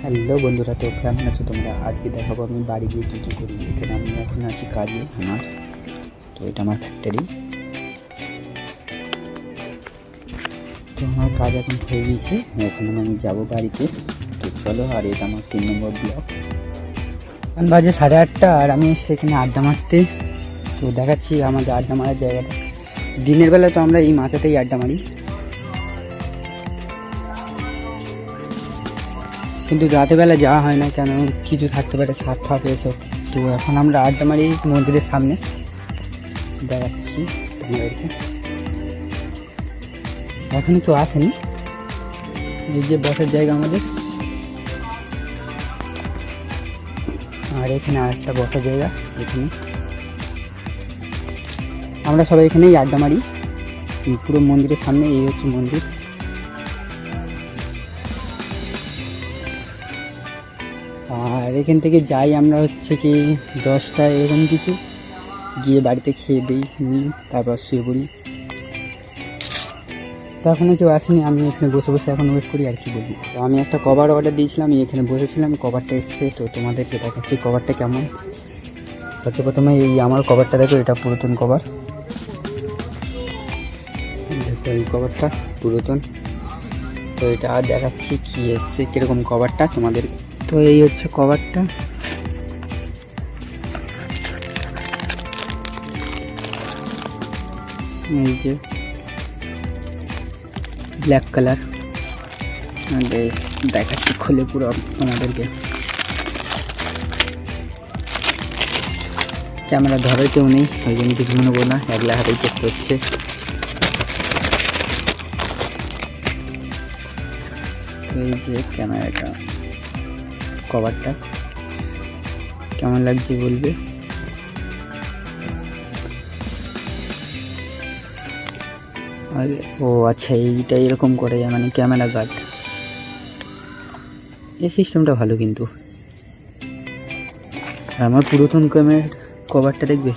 Hello বন্ধুরা, তো কেমন আছো তোমরা? আজকে দেখাবো আমি বাড়ি গিয়ে কী কী করি। এখানে আমি এখন আছি কাজে আমার, তো এটা আমার ফ্যাক্টরি। তো আমার কাজ এখন হয়ে গিয়েছে, এখন আমি যাব বাড়িতে। তো চলো, আর এটা আমার 3 নম্বর ব্লক। এখন বাজে 8:30 আর আমি এসেছি এখানে আড্ডা মারতে। তো দেখাচ্ছি আমাদের আড্ডা মারার জায়গাটা। দিনের বেলা তো আমরা এই মাচাতেই আড্ডা মারি, কিন্তু রাতেরবেলা যাওয়া হয় না, কেন কিছু থাকতে পারে, সাপ ফাপ এসব। তো এখন আমরা আড্ডা মারি মন্দিরের সামনে, দেখাচ্ছি তোমাদেরকে। এখনই তো আসেনি, এই যে বসার জায়গা আমাদের, আর এখানে আরেকটা বসার জায়গা। এখানে আমরা সবাই এখানেই আড্ডা মারি, পুরো মন্দিরের সামনে। এই হচ্ছে মন্দির। আর এখান থেকে যাই আমরা হচ্ছে কি 10টা এরকম কিছু, গিয়ে বাড়িতে খেয়ে দিই, নিই, তারপর শুয়ে পড়ি। তো এখনও কেউ আসেনি, আমি এখানে বসে বসে এখন ওয়েট করি, আর কি বলবো। তো আমি একটা কভার অর্ডার দিয়েছিলাম, আমি এখানে বসেছিলাম, কভারটা এসছে। তো তোমাদেরকে দেখাচ্ছি কভারটা কেমন। সবচেয়ে প্রথমে এই আমার কভারটা দেখো, এটা পুরাতন কভার। দেখো এই কভারটা পুরাতন। তো এটা দেখাচ্ছি কি এসছে, কীরকম কভারটা তোমাদের। তো এই হচ্ছে কভারটা। এই যে ব্ল্যাক কালার, বেশ দেখাচ্ছি খুলে পুরো তোমাদেরকে। ক্যামেরা ধরার কেউ নেই, ওই জন্য কিছু মনে করো না, একলা হাতেই করতে হচ্ছে। এই যে ক্যামেরাটা, কভারটা কেমন লাগছে বলবে। আর ও আচ্ছা, এইটা এরকম করে যায়, মানে ক্যামেরা গার্ড। এই সিস্টেমটা ভালো, কিন্তু আমার পুরাতন ক্যামেরার কভারটা দেখবে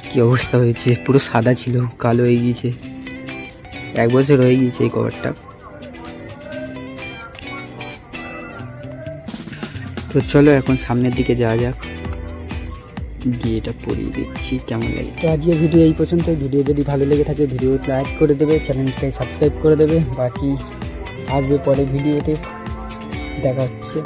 কি অবস্থা হয়েছে, পুরো সাদা ছিল, কালো হয়ে গিয়েছে। 1 বছর হয়ে গিয়েছে এই কভারটা। তো চলো এখন সামনের দিকে যাওয়া যাক, গিয়ে এটা পরিয়ে দিচ্ছি কেমন লাগে। তো আজকের ভিডিও এই পর্যন্ত। ভিডিও যদি ভালো লেগে থাকে ভিডিও লাইক করে দেবে, চ্যানেলটাকে সাবস্ক্রাইব করে দেবে। বাকি আসবে পরে ভিডিওতে, দেখা হচ্ছে।